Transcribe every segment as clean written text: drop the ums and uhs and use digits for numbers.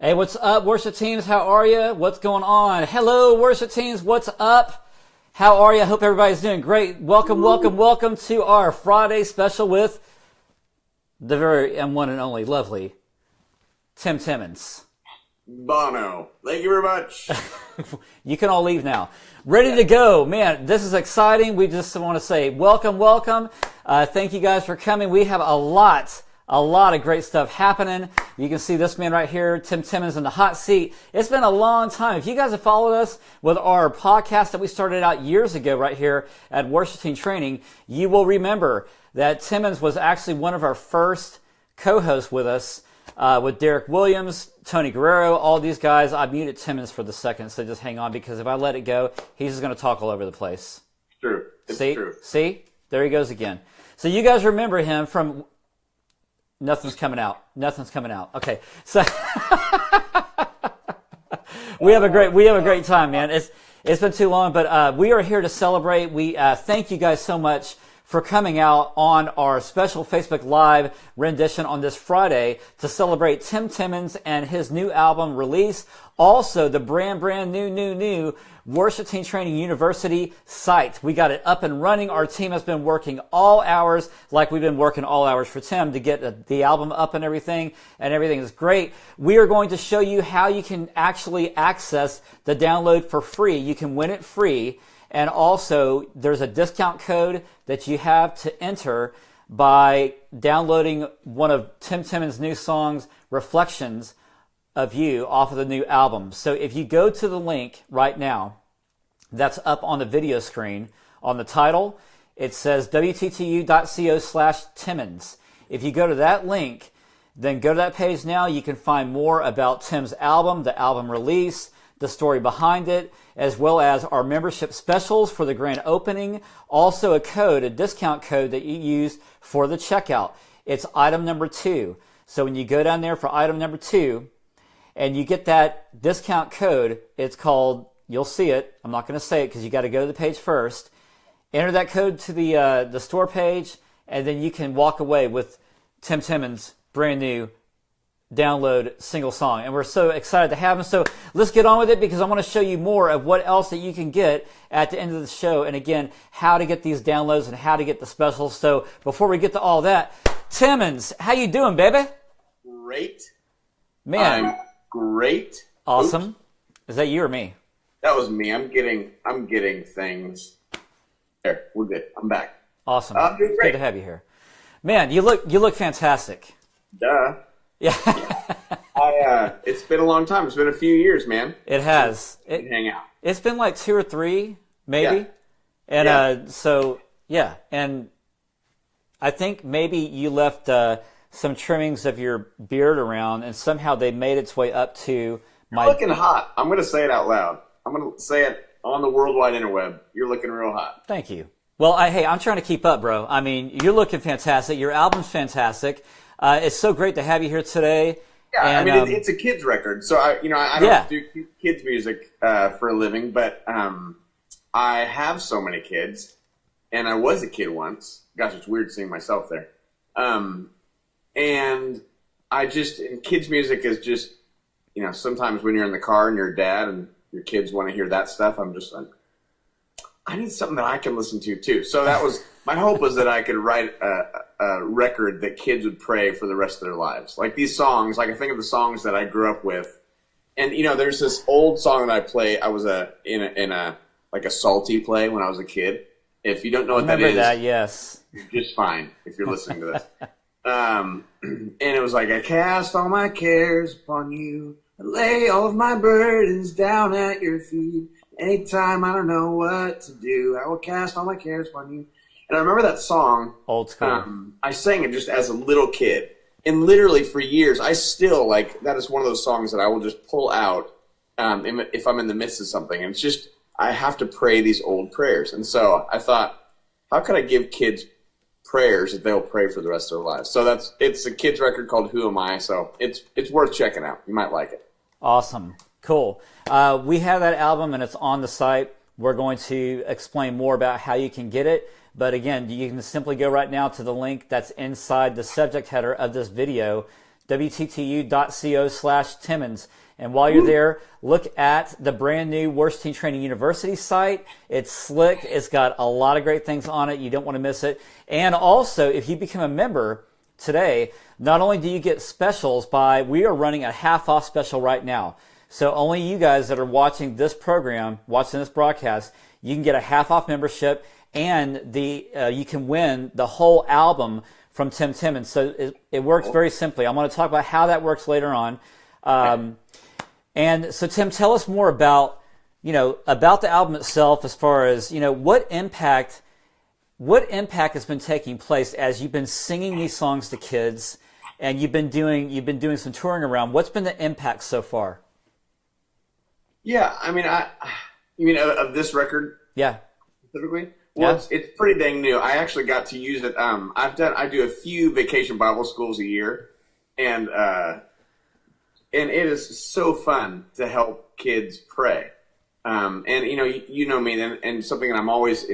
Hey, what's up, worship teams? How are you? What's going on? Hello, worship teams. What's up? How are you? I hope everybody's doing great. Welcome to our Friday special with the very and one and only lovely Timmons. Bono. Thank you very much. You can all leave now. Ready to go. Man, this is exciting. We just want to say welcome. Thank you guys for coming. We have a lot of great stuff happening. You can see this man right here, Timmons in the hot seat. It's been a long time. If you guys have followed us with our podcast that we started out years ago right here at Worship Team Training, you will remember that Timmons was actually one of our first co-hosts with us, with Derek Williams, Tony Guerrero, all these guys. I muted Timmons for the second, so just hang on, because if I let it go, he's just going to talk all over the place. True. It's true. See? There he goes again. So you guys remember him from... Nothing's coming out. Okay, so we have a great time, man. It's been too long, but we are here to celebrate. We thank you guys so much for coming out on our special Facebook Live rendition on this Friday to celebrate Timmons and his new album release. Also, the brand new Worship Team Training University site. We got it up and running. Our team has been working all hours, like we've been working all hours for Tim, to get the album up and everything is great. We are going to show you how you can actually access the download for free. You can win it free. And also, there's a discount code that you have to enter by downloading one of Timmons' new songs, Reflections of You, off of the new album. So if you go to the link right now, that's up on the video screen, on the title, it says wttu.co/Timmons. If you go to that link, then go to that page now. You can find more about Tim's album, the album release, the story behind it, as well as our membership specials for the grand opening. Also a discount code that you use for the checkout. It's item number 2. So when you go down there for item number 2, and you get that discount code, it's called, you'll see it, I'm not going to say it because you got to go to the page first. Enter that code to the store page, and then you can walk away with Timmons' brand new download single song. And we're so excited to have him. So let's get on with it, because I want to show you more of what else that you can get at the end of the show. And again, how to get these downloads and how to get the specials. So before we get to all that, Timmons, how you doing, baby? Great. Man. I'm great. Awesome. Oops. Is that you or me? That was me. I'm getting things. There, we're good. I'm back. Awesome. Doing Good to have you here. Man, you look fantastic. Duh. Yeah. It's been a long time. It's been a few years, man. It has. Hang out. It's been like 2 or 3, maybe. Yeah. And so yeah, and I think maybe you left some trimmings of your beard around, and somehow they made its way up to my... You're looking hot. I'm going to say it out loud. I'm going to say it on the worldwide interweb. You're looking real hot. Thank you. Well, hey, I'm trying to keep up, bro. I mean, you're looking fantastic. Your album's fantastic. It's so great to have you here today. Yeah, and, I mean, it's a kid's record. So, I don't do kids' music for a living, but I have so many kids, and I was a kid once. Gosh, it's weird seeing myself there. And kids' music is just, sometimes when you're in the car and you're a dad and your kids want to hear that stuff, I'm just like, I need something that I can listen to too. So that was, my hope was that I could write a record that kids would pray for the rest of their lives. Like these songs, like I think of the songs that I grew up with. And, there's this old song that I play. I was in a salty play when I was a kid. If you don't know what that is, yes. You're just fine if you're listening to this. And it was like, I cast all my cares upon you. I lay all of my burdens down at your feet. Anytime I don't know what to do, I will cast all my cares upon you. And I remember that song. Old school. I sang it just as a little kid. And literally for years, I still, that is one of those songs that I will just pull out if I'm in the midst of something. And it's just, I have to pray these old prayers. And so I thought, how could I give kids prayers that they'll pray for the rest of their lives? So it's a kid's record called Who Am I? So it's worth checking out. You might like it. Awesome. Cool. We have that album and it's on the site. We're going to explain more about how you can get it. But again, you can simply go right now to the link that's inside the subject header of this video, wttu.co/Timmons. And while you're there, look at the brand new Worship Team Training University site. It's slick. It's got a lot of great things on it. You don't want to miss it. And also, if you become a member today, not only do you get specials we are running a half-off special right now. So only you guys that are watching this program, watching this broadcast, you can get a half-off membership, and you can win the whole album from Tim Timmons. So it works very simply. I'm going to talk about how that works later on. And so, Tim, tell us more about the album itself, as far as, what impact has been taking place as you've been singing these songs to kids, and you've been doing some touring around. What's been the impact so far? Yeah, I mean, you mean of this record? Yeah. Specifically? Well, yeah. It's pretty dang new. I actually got to use it. I do a few vacation Bible schools a year, and it is so fun to help kids pray. And you know me, and something that I'm always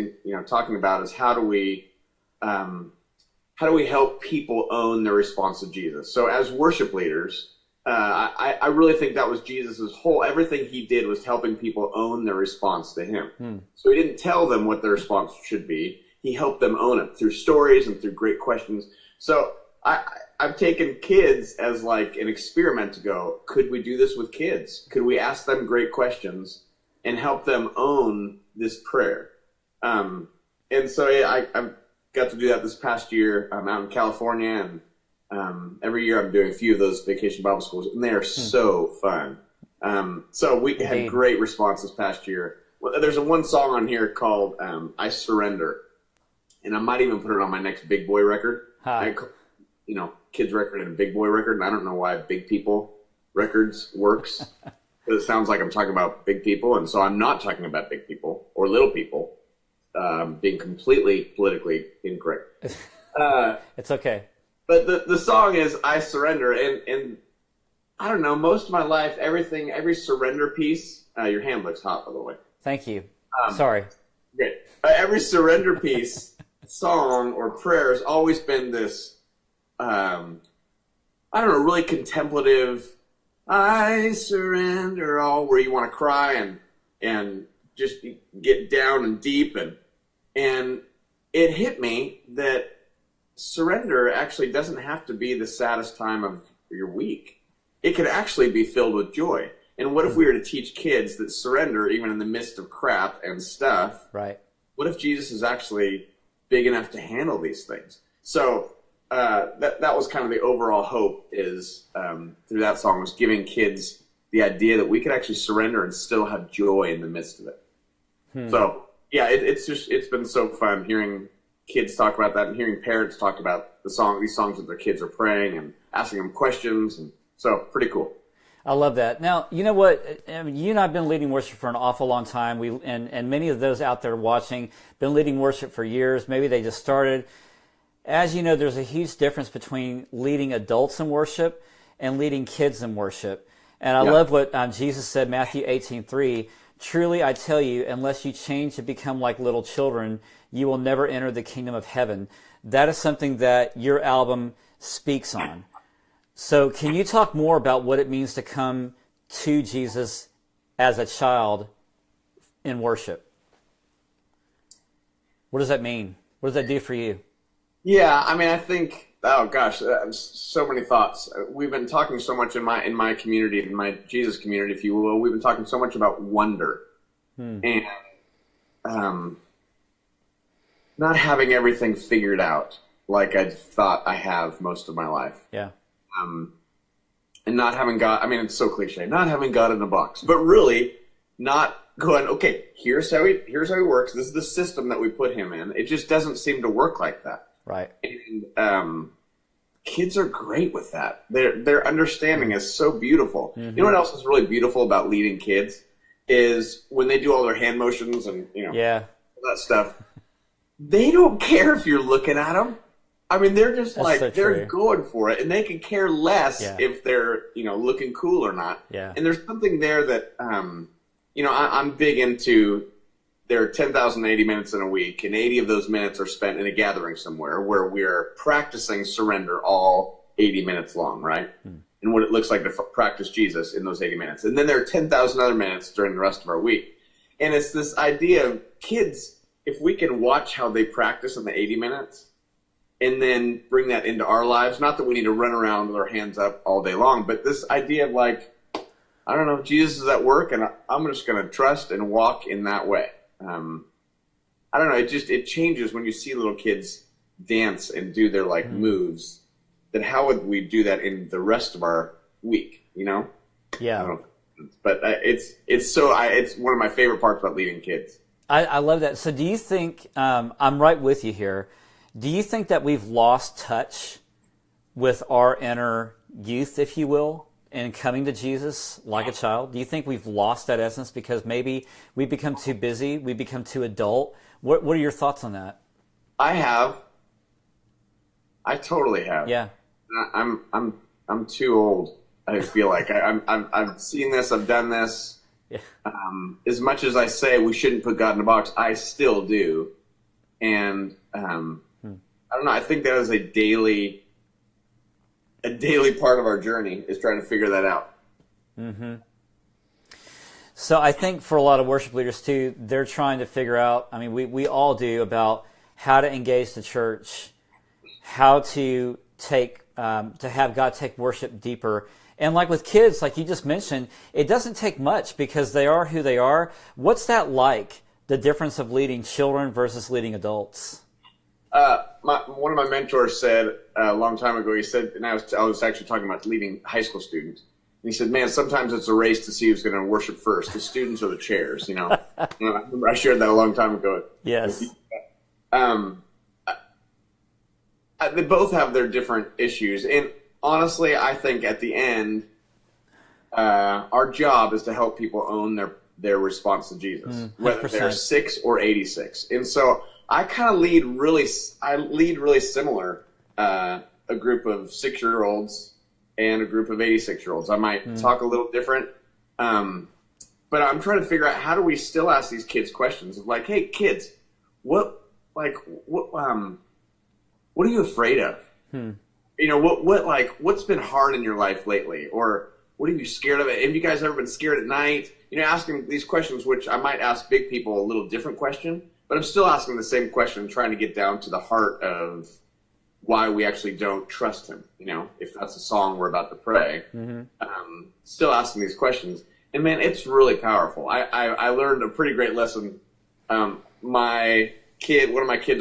talking about is how do we help people own their response to Jesus? So as worship leaders, I really think that was Jesus's everything he did was helping people own their response to him. So he didn't tell them what their response should be. He helped them own it through stories and through great questions. So I've taken kids as like an experiment to go, could we do this with kids? Could we ask them great questions and help them own this prayer? And so I've got to do that this past year. I'm out in California, and every year I'm doing a few of those vacation Bible schools, and they are so fun. So we had great response this past year. Well, there's one song on here called I Surrender, and I might even put it on my next Big Boy record. Kids record and a Big Boy record, and I don't know why Big People Records works. It sounds like I'm talking about big people, and so I'm not talking about big people or little people, being completely politically incorrect. It's okay. But the song is I Surrender, and I don't know, most of my life, every surrender piece, your hand looks hot, by the way. Thank you. Sorry. Great. Every surrender piece, song, or prayer has always been this, really contemplative, I surrender all, where you want to cry and just get down and deep. And it hit me that surrender actually doesn't have to be the saddest time of your week. It could actually be filled with joy. And what if we were to teach kids that surrender, even in the midst of crap and stuff? Right. What if Jesus is actually big enough to handle these things? So that was kind of the overall hope is through that song, was giving kids the idea that we could actually surrender and still have joy in the midst of it. So yeah, it's been so fun hearing kids talk about that and hearing parents talk about these songs that their kids are praying and asking them questions, and so pretty cool. I love that. Now, you know what? I mean, you and I have been leading worship for an awful long time. And many of those out there watching been leading worship for years. Maybe they just started. As you know, there's a huge difference between leading adults in worship and leading kids in worship. And I love what Jesus said, Matthew 18:3. Truly, I tell you, unless you change to become like little children, you will never enter the kingdom of heaven. That is something that your album speaks on. So can you talk more about what it means to come to Jesus as a child in worship? What does that mean? What does that do for you? Yeah, I mean, I think, oh gosh, so many thoughts. We've been talking so much in my community, in my Jesus community, if you will. We've been talking so much about wonder and not having everything figured out like I thought I have most of my life. Yeah. And not having God, I mean, it's so cliche, not having God in a box, but really not going, okay, here's how he works. This is the system that we put him in. It just doesn't seem to work like that. Right. And kids are great with that. Their understanding is so beautiful. You know what else is really beautiful about leading kids is when they do all their hand motions and all that stuff. They don't care if you're looking at them. I mean, they're just they're going for it, and they can care less if they're looking cool or not. Yeah. And there's something there that I'm big into. There are 10,080 minutes in a week, and 80 of those minutes are spent in a gathering somewhere where we're practicing surrender all 80 minutes long, right? And what it looks like to practice Jesus in those 80 minutes. And then there are 10,000 other minutes during the rest of our week. And it's this idea of kids, if we can watch how they practice in the 80 minutes and then bring that into our lives, not that we need to run around with our hands up all day long, but this idea of like, I don't know, Jesus is at work and I'm just going to trust and walk in that way. I don't know, it changes when you see little kids dance and do their like moves. That how would we do that in the rest of our week, you know? Yeah. I don't know. But it's one of my favorite parts about leading kids. I love that. So do you think, I'm right with you here, do you think that we've lost touch with our inner youth, if you will, in coming to Jesus like a child? Do you think we've lost that essence because maybe we become too busy, we become too adult? What are your thoughts on that? I totally have. Yeah. I'm too old. I feel like I've seen this. I've done this. Yeah. As much as I say we shouldn't put God in a box, I still do. And I don't know. I think that is a daily part of our journey is trying to figure that out. Mm-hmm. So I think for a lot of worship leaders too, they're trying to figure out. I mean, we all do about how to engage the church, how to have God take worship deeper. And like with kids, like you just mentioned, it doesn't take much because they are who they are. What's that like, the difference of leading children versus leading adults? One of my mentors said a long time ago, he said, and I was actually talking about leading high school students. And he said, man, sometimes it's a race to see who's going to worship first, the students or the chairs, you know. I remember I shared that a long time ago. Yes. They both have their different issues. And honestly, I think at the end, our job is to help people own their response to Jesus, whether they're 6 or 86. And so I kind of lead really similar, a group of 6-year-olds and a group of 86-year-olds. I might talk a little different, but I'm trying to figure out how do we still ask these kids questions of like, hey, kids, what are you afraid of? You know, what's been hard in your life lately? Or what are you scared of? Have you guys ever been scared at night? You know, asking these questions, which I might ask big people a little different question, but I'm still asking the same question, trying to get down to the heart of why we actually don't trust him. You know, if that's a song we're about to pray, still asking these questions. And man, it's really powerful. I learned a pretty great lesson. One of my kids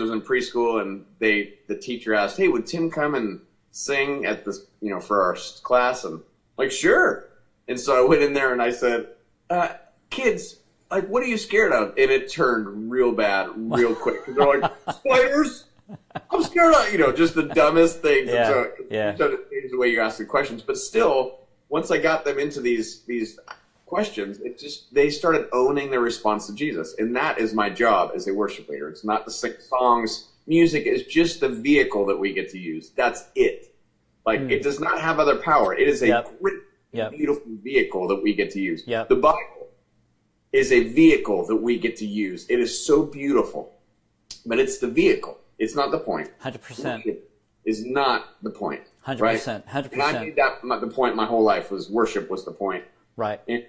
was in preschool, and the teacher asked, "Hey, would Tim come and sing at this, you know, for our class?" And I'm like, sure. And so I went in there and I said, "Kids, like, what are you scared of?" And it turned real bad, real quick. And they're like, "Spiders." I'm scared of, you know, just the dumbest things. Yeah. So change the way you ask the questions, but still, once I got them into these questions, they started owning their response to Jesus, and that is my job as a worship leader. It's not to sing songs. Music is just the vehicle that we get to use. That's it. Like it does not have other power. It is a great, beautiful vehicle that we get to use. Yep. The Bible is a vehicle that we get to use. It is so beautiful, but it's the vehicle. It's not the point. 100%. Worship is not the point. 100%. Right? 100%. And I made that the point my whole life was worship was the point. Right. And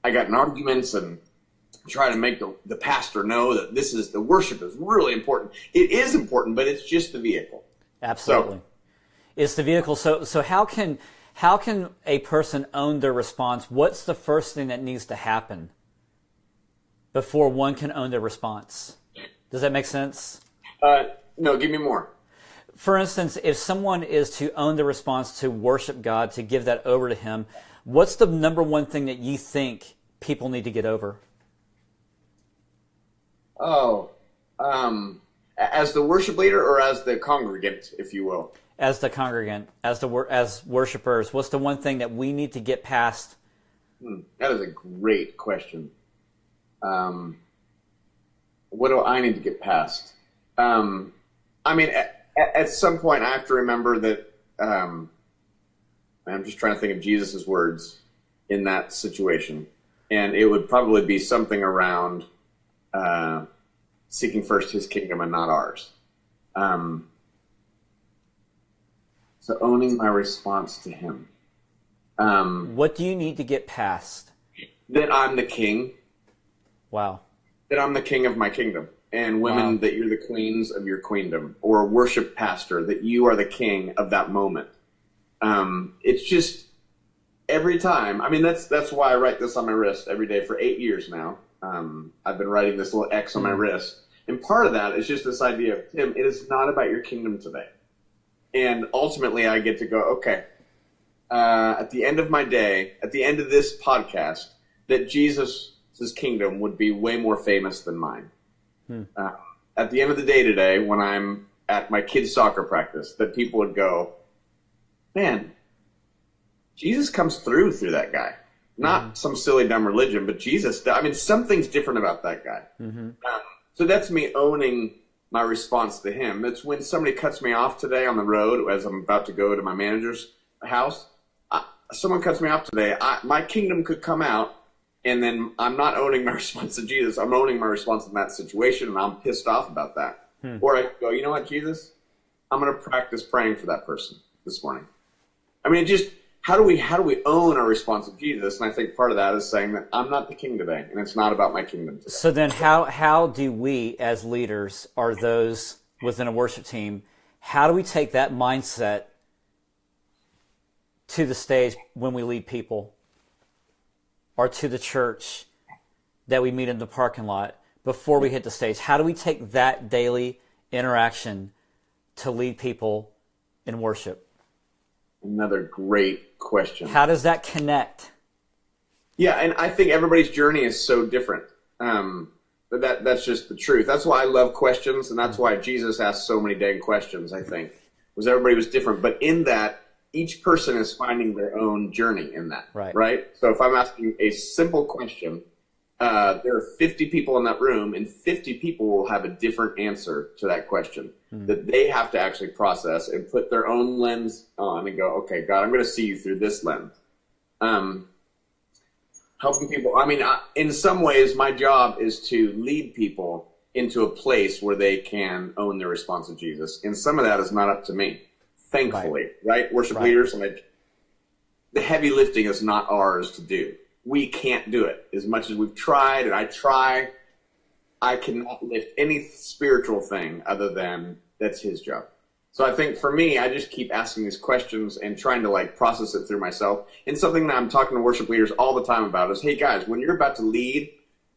I got in arguments and try to make the pastor know that the worship is really important. It is important, but it's just the vehicle. Absolutely. It's the vehicle. So how can a person own their response? What's the first thing that needs to happen before one can own their response? Does that make sense? No, give me more. For instance, if someone is to own the response to worship God, to give that over to him, what's the number one thing that you think people need to get over? As the worship leader or as the congregant, if you will? As the congregant, as worshipers, what's the one thing that we need to get past? That is a great question. What do I need to get past? I mean, at some point I have to remember that I'm just trying to think of Jesus' words in that situation. And it would probably be something around seeking first his kingdom and not ours. So owning my response to him. What do you need to get past? That I'm the king. Wow. That I'm the king of my kingdom. And women, that you're the queens of your queendom. Or worship pastor, that you are the king of that moment. It's just every time. I mean, that's why I write this on my wrist every day for 8 years now. I've been writing this little X on my wrist. And part of that is just this idea of, Tim, it is not about your kingdom today. And ultimately, I get to go, okay, at the end of my day, at the end of this podcast, that Jesus' kingdom would be way more famous than mine. At the end of the day today, when I'm at my kids' soccer practice, that people would go, man, Jesus comes through that guy. Not some silly, dumb religion, but Jesus. I mean, something's different about that guy. So that's me owning my response to him. That's when somebody cuts me off today on the road as I'm about to go to my manager's house. Someone cuts me off today. My kingdom could come out, and then I'm not owning my response to Jesus. I'm owning my response in that situation, and I'm pissed off about that. Or I go, you know what, Jesus? I'm going to practice praying for that person this morning. I mean, just how do we own our response to Jesus? And I think part of that is saying that I'm not the king today, and it's not about my kingdom today. So then how do we as leaders, or those within a worship team, how do we take that mindset to the stage when we lead people, or to the church that we meet in the parking lot before we hit the stage? How do we take that daily interaction to lead people in worship? Another great question. How does that connect? Yeah, and I think everybody's journey is so different. But that's just the truth. That's why I love questions, and that's why Jesus asked so many dang questions, I think, was everybody was different. But in that, each person is finding their own journey in that, right? So if I'm asking a simple question, there are 50 people in that room, and 50 people will have a different answer to that question that they have to actually process and put their own lens on and go, okay, God, I'm going to see you through this lens. Helping people. I mean, in some ways, my job is to lead people into a place where they can own their response to Jesus. And some of that is not up to me, thankfully, right? Worship leaders, like, the heavy lifting is not ours to do. We can't do it. As much as we've tried, and I try, I cannot lift any spiritual thing other than that's his job. So I think for me, I just keep asking these questions and trying to process it through myself. And something that I'm talking to worship leaders all the time about is, hey guys, when you're about to lead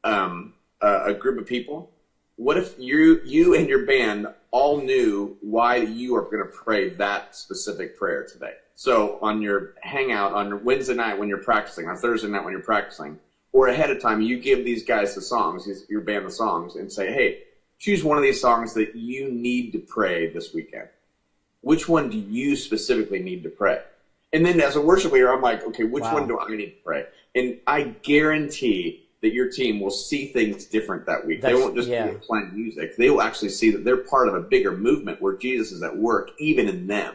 a group of people, what if you and your band all knew why you are going to pray that specific prayer today? So on your hangout on Wednesday night when you're practicing, on Thursday night when you're practicing, or ahead of time, you give these guys the songs, your band the songs, and say, hey, choose one of these songs that you need to pray this weekend. Which one do you specifically need to pray? And then as a worship leader, I'm like, okay, which one do I need to pray? And I guarantee that your team will see things different that week. They won't just be playing music. They will actually see that they're part of a bigger movement where Jesus is at work, even in them,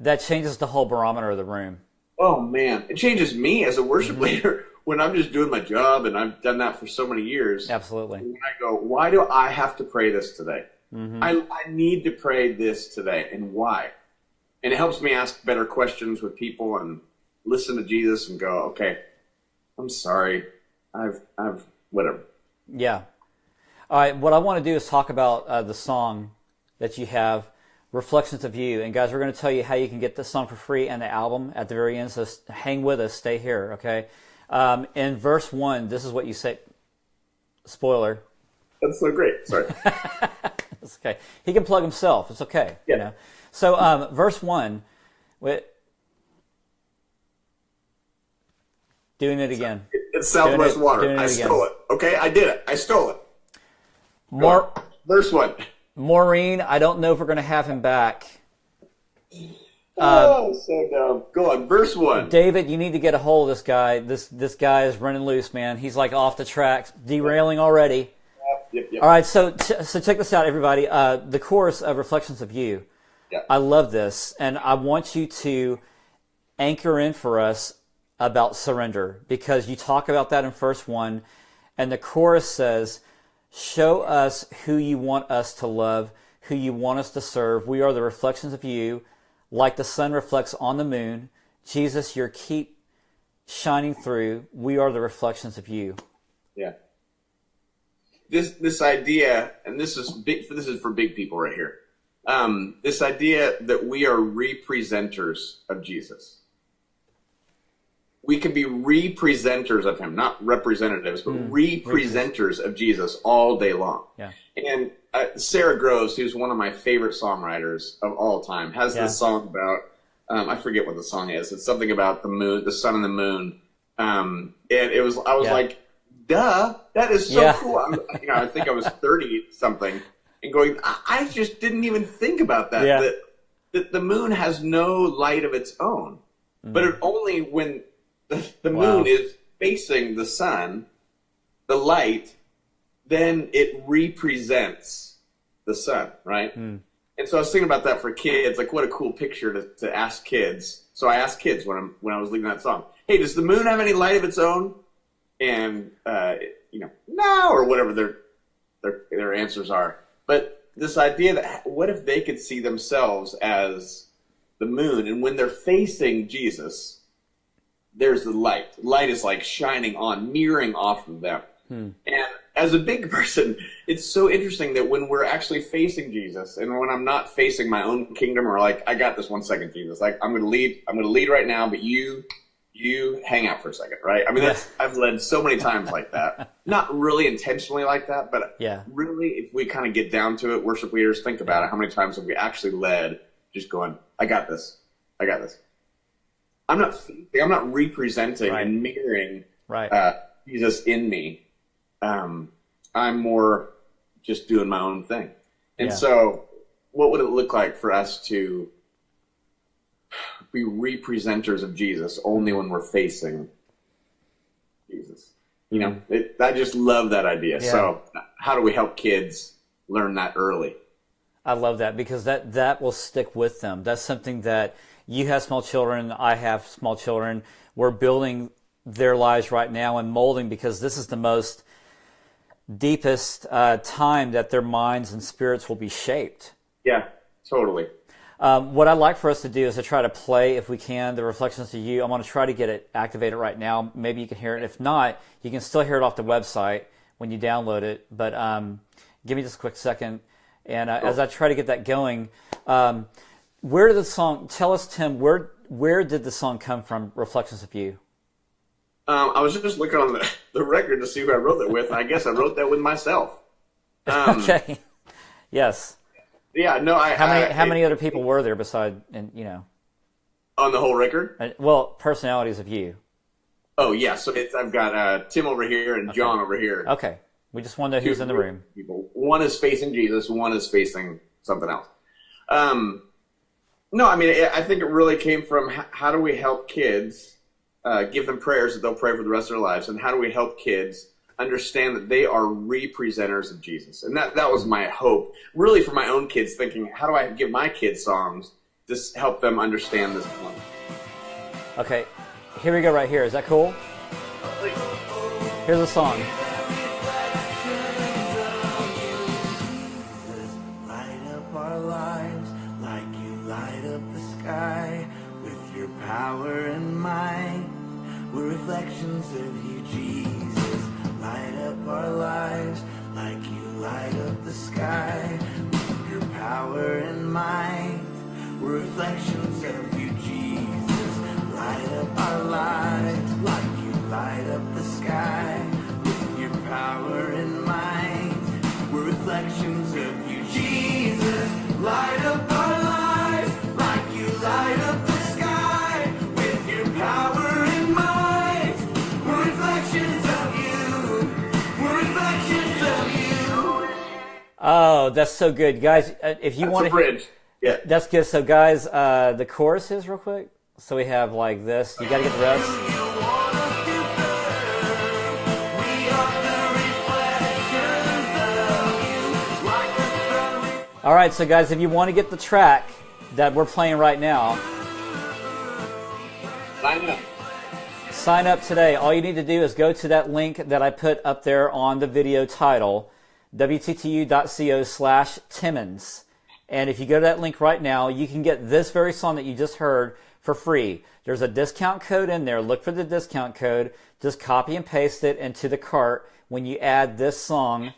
That changes the whole barometer of the room. Oh, man. It changes me as a worship leader when I'm just doing my job, and I've done that for so many years. Absolutely. When I go, why do I have to pray this today? I need to pray this today, and why? And it helps me ask better questions with people and listen to Jesus and go, okay, I'm sorry. I've whatever. Yeah. All right. What I want to do is talk about the song that you have, Reflections of You. And guys, we're going to tell you how you can get this song for free and the album at the very end. So hang with us. Stay here. Okay. In verse 1, this is what you say. Spoiler. That's so great. Sorry. It's okay. He can plug himself. It's okay. Yeah. So verse 1, doing it again. It's Southwest Water. I stole it. Okay, I did it. I stole it. Verse 1. Maureen, I don't know if we're going to have him back. So dumb. Go on. Verse 1. David, you need to get a hold of this guy. This guy is running loose, man. He's off the tracks, derailing already. Yep. All right, so check this out, everybody. The chorus of Reflections of You. Yeah. I love this, and I want you to anchor in for us about surrender, because you talk about that in verse 1, and the chorus says, show us who you want us to love, who you want us to serve. We are the reflections of you, like the sun reflects on the moon. Jesus, you keep shining through. We are the reflections of you. Yeah. This idea, and this is big. This is for big people right here. This idea that we are representers of Jesus. We can be representers of him, not representatives, but representers of Jesus all day long. Yeah. And Sarah Groves, who's one of my favorite songwriters of all time, has this song about, I forget what the song is. It's something about the moon, the sun and the moon. And I was like, duh, that is so cool. I think I was 30 something and going, I just didn't even think about that. Yeah. That the moon has no light of its own, but it only when the moon is facing the sun, the light, then it represents the sun, right? And so I was thinking about that for kids, like what a cool picture to ask kids. So I asked kids when I was leading that song, hey, does the moon have any light of its own? And no, or whatever their answers are. But this idea that what if they could see themselves as the moon, and when they're facing Jesus, there's the light. Light is like shining on, mirroring off of them. And as a big person, it's so interesting that when we're actually facing Jesus, and when I'm not facing my own kingdom, or like, I got this 1 second, Jesus, like I'm going to lead right now, but you hang out for a second, right? I mean, I've led so many times like that. Not really intentionally like that, but really, if we kind of get down to it, worship leaders, think about it. How many times have we actually led just going, I got this. I'm not representing and mirroring Jesus in me. I'm more just doing my own thing. And so what would it look like for us to be representers of Jesus only when we're facing Jesus? I just love that idea. Yeah. So how do we help kids learn that early? I love that, because that will stick with them. That's something that you have small children, I have small children. We're building their lives right now and molding, because this is the most deepest time that their minds and spirits will be shaped. Yeah, totally. What I'd like for us to do is to try to play, if we can, the reflections to you. I'm going to try to get it activated right now. Maybe you can hear it. If not, you can still hear it off the website when you download it. But give me just a quick second. And as I try to get that going, where did the song, tell us, Tim, where did the song come from, Reflections of You? I was just looking on the record to see who I wrote that with, and I guess I wrote that with myself. Okay. Yes. Yeah, no, How many other people were there beside, on the whole record? Personalities of you. Oh, yeah, so I've got Tim over here and John over here. Okay. We just want to know who's in the room. People. One is facing Jesus, one is facing something else. No, I mean, I think it really came from how do we help kids, give them prayers that they'll pray for the rest of their lives, and how do we help kids understand that they are representers of Jesus? And that was my hope, really, for my own kids, thinking, how do I give my kids songs to help them understand this one? Okay, here we go right here. Is that cool? Here's the song. Power and might, we're reflections of you, Jesus. Light up our lives like you light up the sky. With your power and might, we're reflections of you, Jesus. Light up our lives like you light up the sky. With your power and might, we're reflections of you, Jesus. Light up our lives like you light up the power and might, we're reflections of you. We're reflections of you. Oh, that's so good, guys. If you want to bridge, yeah, that's good. So, guys, the chorus is real quick. So we have like this. You got to get the rest. All right, so guys, if you want to get the track that we're playing right now, sign up today. All you need to do is go to that link that I put up there on the video title, wttu.co/Timmons. And if you go to that link right now, you can get this very song that you just heard for free. There's a discount code in there. Look for the discount code. Just copy and paste it into the cart when you add this song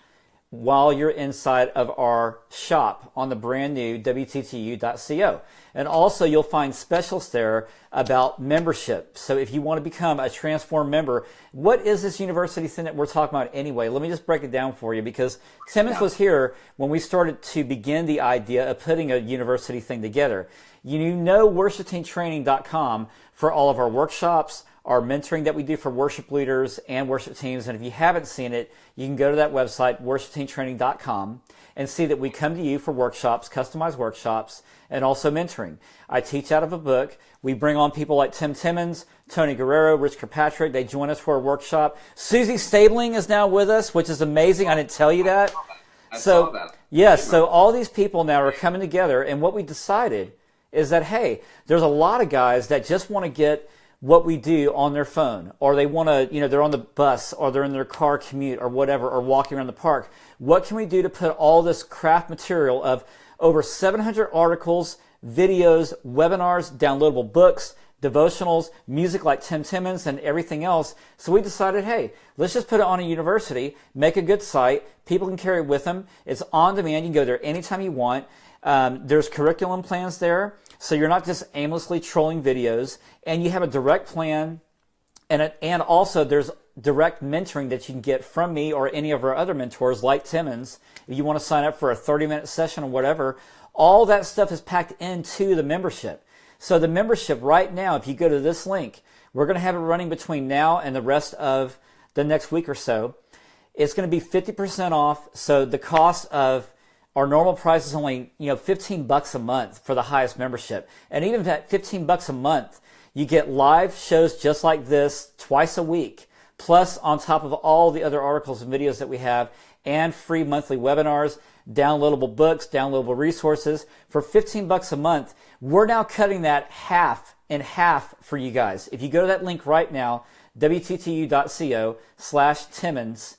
while you're inside of our shop on the brand new Wttu.co. And also you'll find specials there about membership. So if you want to become a Transform member, what is this university thing that we're talking about anyway? Let me just break it down for you, because Timmons was here when we started to begin the idea of putting a university thing together. You know worshipteamtraining.com for all of our workshops, our mentoring that we do for worship leaders and worship teams. And if you haven't seen it, you can go to that website, worshipteamtraining.com, and see that we come to you for workshops, customized workshops, and also mentoring. I teach out of a book. We bring on people like Tim Timmons, Tony Guerrero, Rich Kirkpatrick. They join us for a workshop. Susie Stabling is now with us, which is amazing. I didn't tell you that. I saw that. Yes, so all these people now are coming together, and what we decided is that, hey, there's a lot of guys that just want to get what we do on their phone, or they want to, they're on the bus, or they're in their car commute, or whatever, or walking around the park. What can we do to put all this craft material of over 700 articles, videos, webinars, downloadable books, devotionals, music like Tim Timmons, and everything else? So we decided, hey, let's just put it on a university, make a good site, people can carry it with them, it's on demand, you can go there anytime you want. There's curriculum plans there, so you're not just aimlessly trolling videos, and you have a direct plan, and also there's direct mentoring that you can get from me or any of our other mentors like Timmons. If you want to sign up for a 30-minute session or whatever, all that stuff is packed into the membership. So the membership right now, if you go to this link, we're going to have it running between now and the rest of the next week or so. It's going to be 50% off, so the cost of our normal price is only, $15 a month for the highest membership. And even at $15 a month, you get live shows just like this twice a week, plus on top of all the other articles and videos that we have, and free monthly webinars, downloadable books, downloadable resources. For $15 a month, we're now cutting that in half for you guys. If you go to that link right now, wttu.co/Timmons,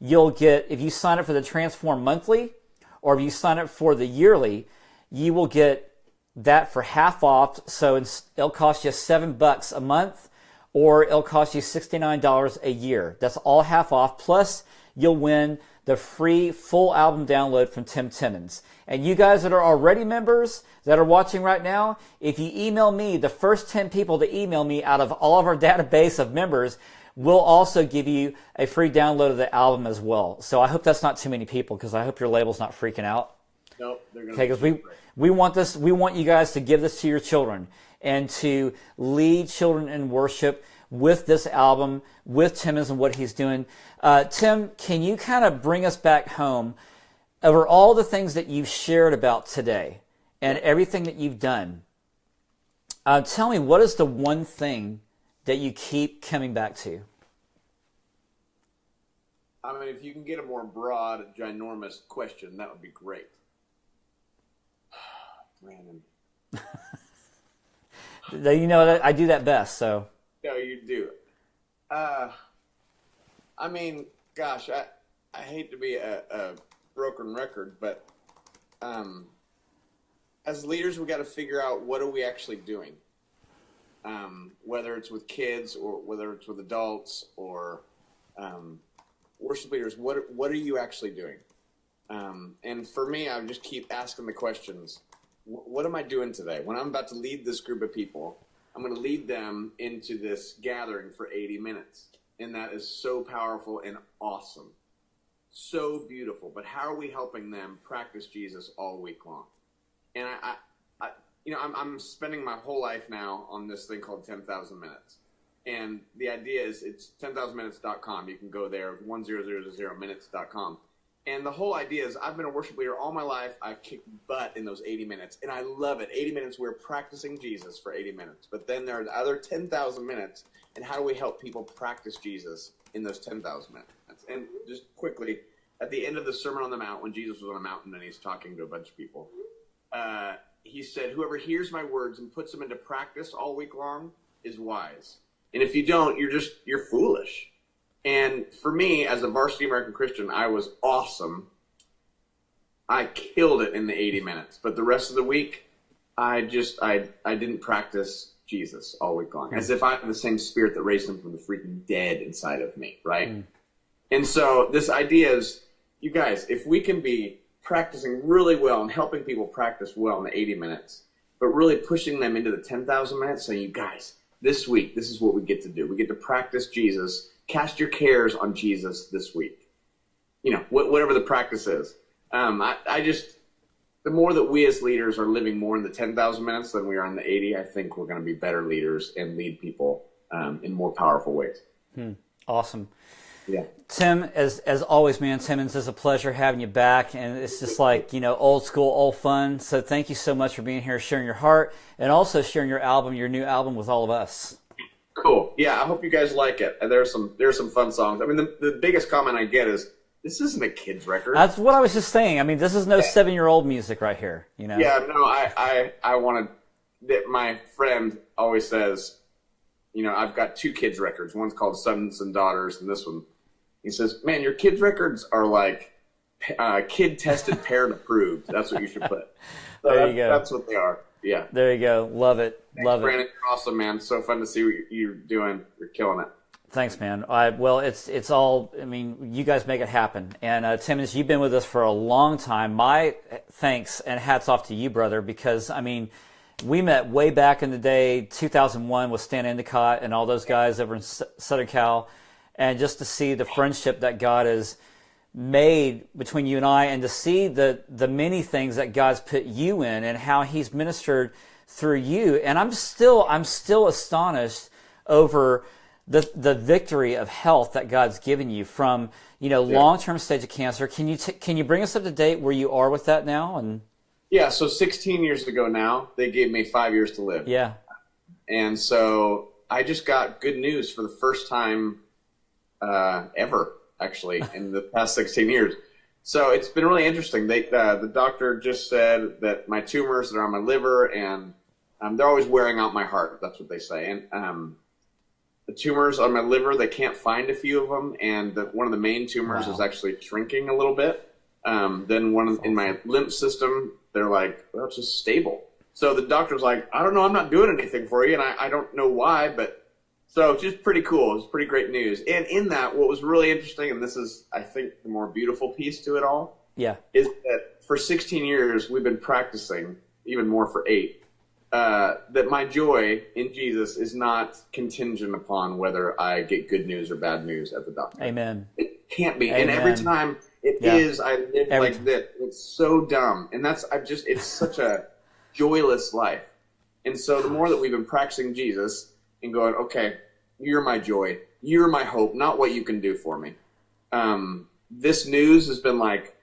you'll get, if you sign up for the Transform monthly, or if you sign up for the yearly, you will get that for half off. So it'll cost you $7 a month, or it'll cost you $69 a year. That's all half off. Plus, you'll win the free full album download from Tim Timmons. And you guys that are already members that are watching right now, if you email me, the first 10 people to email me out of all of our database of members, we'll also give you a free download of the album as well. So I hope that's not too many people, because I hope your label's not freaking out. Nope, they're going to. Okay, because we want this. We want you guys to give this to your children and to lead children in worship with this album, with Timmons and what he's doing. Tim, can you kind of bring us back home over all the things that you've shared about today and everything that you've done? Tell me, what is the one thing that you keep coming back to? I mean, if you can get a more broad, ginormous question, that would be great. Brandon. I do that best, so. No, you do. I mean, gosh, I hate to be a broken record, but as leaders, we got to figure out, what are we actually doing? Whether it's with kids or whether it's with adults or worship leaders, what are you actually doing? And for me, I just keep asking the questions. What am I doing today? When I'm about to lead this group of people, I'm going to lead them into this gathering for 80 minutes. And that is so powerful and awesome. So beautiful. But how are we helping them practice Jesus all week long? And I'm spending my whole life now on this thing called 10,000 minutes. And the idea is, it's 10,000minutes.com. You can go there, 10,000minutes.com. And the whole idea is, I've been a worship leader all my life. I've kicked butt in those 80 minutes, and I love it. 80 minutes, we're practicing Jesus for 80 minutes. But then there are the other 10,000 minutes, and how do we help people practice Jesus in those 10,000 minutes? And just quickly, at the end of the Sermon on the Mount, when Jesus was on a mountain and he's talking to a bunch of people, he said, whoever hears my words and puts them into practice all week long is wise. And if you don't, you're foolish. And for me, as a varsity American Christian, I was awesome I killed it in the 80 minutes. But the rest of the week, I didn't practice Jesus all week long, as if I have the same spirit that raised him from the freaking dead inside of me, right? And so this idea is, you guys, if we can be practicing really well and helping people practice well in the 80 minutes, but really pushing them into the 10,000 minutes, saying, you guys, this week, this is what we get to do. We get to practice Jesus. Cast your cares on Jesus this week. You know, whatever the practice is. The more that we as leaders are living more in the 10,000 minutes than we are in the 80, I think we're going to be better leaders and lead people in more powerful ways. Awesome. Yeah. Tim, as always, man, Timmons, it's a pleasure having you back, and it's just like, old school, old fun. So thank you so much for being here, sharing your heart, and also sharing your new album with all of us. Cool. Yeah, I hope you guys like it. And there's some fun songs. I mean, the biggest comment I get is, this isn't a kid's record. That's what I was just saying. I mean, this is no 7-year-old music right here. Yeah, no, I wanted that. My friend always says, I've got 2 kids records. One's called Sons and Daughters, and this one, he says, man, your kids records are like kid tested, parent approved. That's what you should put. So there you go. That's what they are. Yeah. There you go. Love it. Thanks, Brandon. You're awesome, man. So fun to see what you're doing. You're killing it. Thanks, man. It's all, you guys make it happen. And Timmons, you've been with us for a long time. My thanks and hats off to you, brother, because, we met way back in the day, 2001, with Stan Endicott and all those guys over in Southern Cal. And just to see the friendship that God has made between you and I, and to see the many things that God's put you in and how he's ministered through you. And I'm still astonished over the victory of health that God's given you from, long-term stage of cancer. Can you bring us up to date where you are with that now? And yeah, so 16 years ago now, they gave me 5 years to live. Yeah. And so I just got good news for the first time ever, actually, in the past 16 years. So it's been really interesting. The doctor just said that my tumors that are on my liver, and they're always wearing out my heart. That's what they say. And the tumors on my liver, they can't find a few of them, and one of the main tumors is actually shrinking a little bit. Then one in my lymph system, they're like, well, it's just stable. So the doctor's like, I don't know, I'm not doing anything for you, and I don't know why, but so it's just pretty cool. It's pretty great news. And in that, what was really interesting, and this is, I think, the more beautiful piece to it all, is that for 16 years, we've been practicing, even more for 8, that my joy in Jesus is not contingent upon whether I get good news or bad news at the doctor. Amen. It can't be. Amen. And every time it is, I live like this. It's so dumb. And it's such a joyless life. And so the more that we've been practicing Jesus and going, okay, you're my joy, you're my hope, not what you can do for me. This news has been like,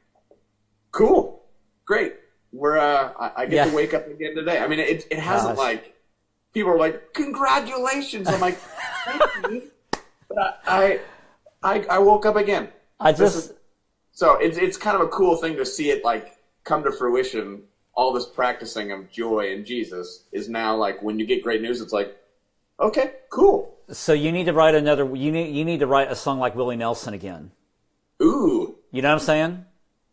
cool, great. I get to wake up again today. I mean, it hasn't like, people are like, congratulations. I'm like, thank you. But I woke up again. So it's kind of a cool thing to see it like come to fruition. All this practicing of joy in Jesus is now like, when you get great news, it's like, okay, cool. So you need to write you need to write a song like Willie Nelson again. Ooh. You know what I'm saying?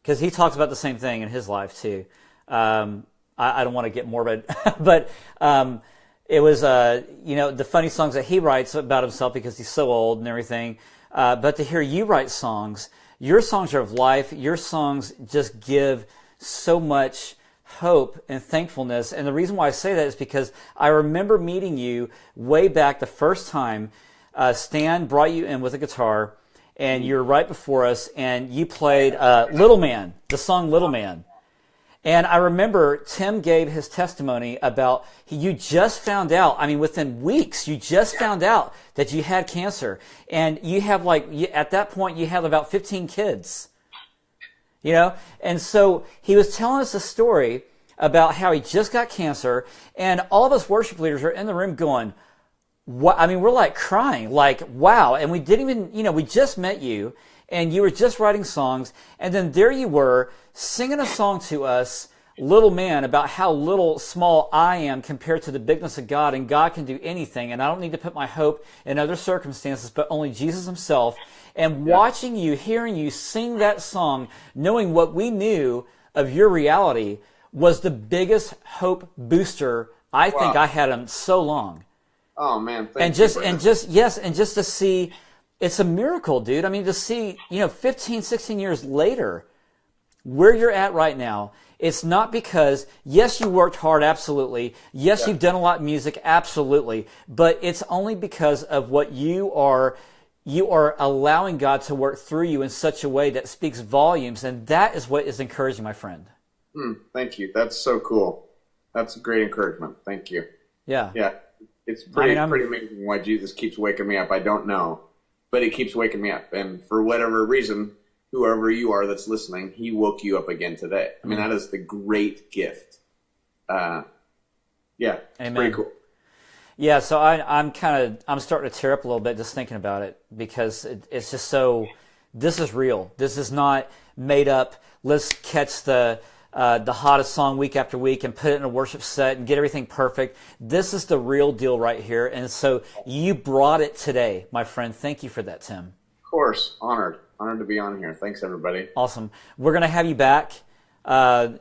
Because he talks about the same thing in his life too. I don't want to get morbid, but it was the funny songs that he writes about himself because he's so old and everything. But to hear you write songs, your songs are of life. Your songs just give so much hope and thankfulness. And the reason why I say that is because I remember meeting you way back the first time. Stan brought you in with a guitar, and you were right before us, and you played Little Man, the song Little Man. And I remember Tim gave his testimony about you just found out, within weeks, you just found out that you had cancer. And you have at that point, you had about 15 kids. And so he was telling us a story about how he just got cancer, and all of us worship leaders are in the room going, what? We're like crying, like, wow. And we didn't even, we just met you, and you were just writing songs, and then there you were singing a song to us, Little Man, about how little, small I am compared to the bigness of God, and God can do anything, and I don't need to put my hope in other circumstances, but only Jesus himself. And watching you, hearing you sing that song, knowing what we knew of your reality was the biggest hope booster I think I had in so long. Oh man, and just to see, it's a miracle, dude. I mean, to see, 15, 16 years later, where you're at right now, it's not because, yes, you worked hard, absolutely. Yes, you've done a lot of music, absolutely. But it's only because of what you are allowing God to work through you in such a way that speaks volumes, and that is what is encouraging, my friend. Thank you. That's so cool. That's great encouragement. Thank you. Yeah. Yeah. It's pretty amazing why Jesus keeps waking me up. I don't know, but he keeps waking me up. And for whatever reason, whoever you are that's listening, he woke you up again today. I mean, that is the great gift. It's pretty cool. Yeah, so I'm starting to tear up a little bit just thinking about it, because it's just so, this is real. This is not made up. Let's catch the hottest song week after week and put it in a worship set and get everything perfect. This is the real deal right here. And so you brought it today, my friend. Thank you for that, Tim. Of course. Honored to be on here. Thanks, everybody. Awesome. We're going to have you back, and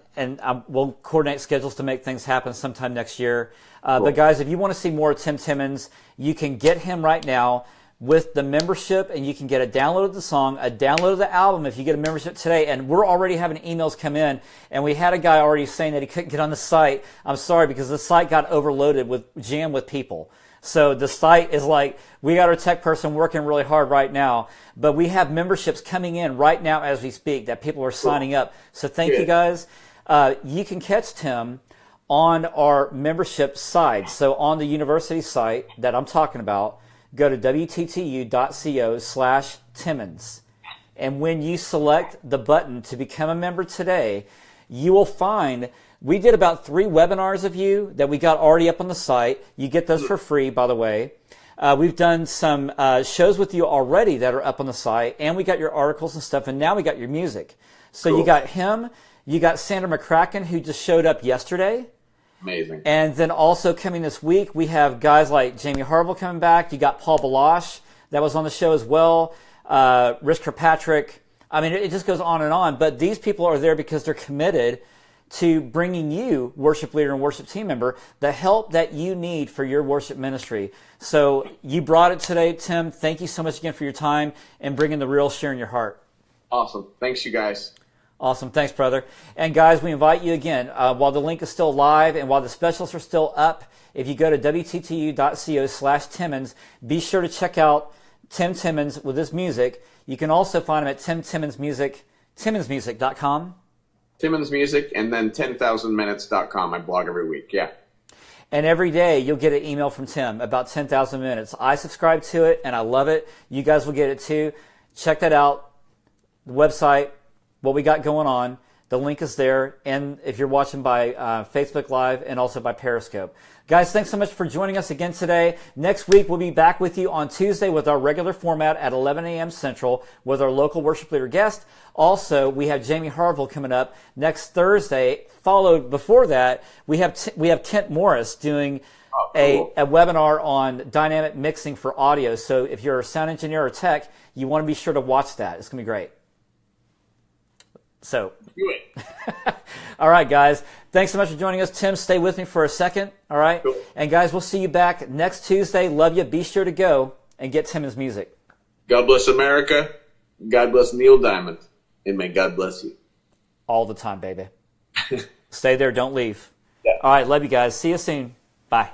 we'll coordinate schedules to make things happen sometime next year. Cool. But guys, if you want to see more of Tim Timmons, you can get him right now with the membership, and you can get a download of the song, a download of the album if you get a membership today. And we're already having emails come in, and we had a guy already saying that he couldn't get on the site. I'm sorry, because the site got overloaded jammed with people. So the site is like, we got our tech person working really hard right now, but we have memberships coming in right now as we speak that people are signing up. So thank you guys. You can catch Tim on our membership side. So on the university site that I'm talking about, go to wttu.co/Timmons. And when you select the button to become a member today, you will find we did about 3 webinars of you that we got already up on the site. You get those for free, by the way. We've done some shows with you already that are up on the site, and we got your articles and stuff, and now we got your music. So cool. You got him, you got Sandra McCracken, who just showed up yesterday. Amazing. And then also coming this week, we have guys like Jamie Harville coming back. You got Paul Balash that was on the show as well. Rich Kirkpatrick. I mean, it just goes on and on. But these people are there because they're committed to bringing you, worship leader and worship team member, the help that you need for your worship ministry. So you brought it today, Tim. Thank you so much again for your time and bringing the real, sharing your heart. Awesome. Thanks, you guys. Awesome. Thanks, brother. And guys, we invite you again, while the link is still live and while the specials are still up, if you go to wttu.co/Timmons, be sure to check out Tim Timmons with his music. You can also find him at timmonsmusic.com. Timmons Music, and then 10,000minutes.com. I blog every week. Yeah. And every day you'll get an email from Tim about 10,000 minutes. I subscribe to it and I love it. You guys will get it too. Check that out. The website, what we got going on. The link is there. And if you're watching by Facebook Live and also by Periscope. Guys, thanks so much for joining us again today. Next week, we'll be back with you on Tuesday with our regular format at 11 a.m. Central with our local worship leader guest. Also, we have Jamie Harville coming up next Thursday. Followed before that, we have Kent Morris doing a webinar on dynamic mixing for audio. So if you're a sound engineer or tech, you want to be sure to watch that. It's going to be great. So, do it. All right, guys. Thanks so much for joining us. Tim, stay with me for a second. All right? Cool. And, guys, we'll see you back next Tuesday. Love you. Be sure to go and get Timmons music. God bless America. God bless Neil Diamond. And may God bless you. All the time, baby. Stay there. Don't leave. Yeah. All right. Love you guys. See you soon. Bye.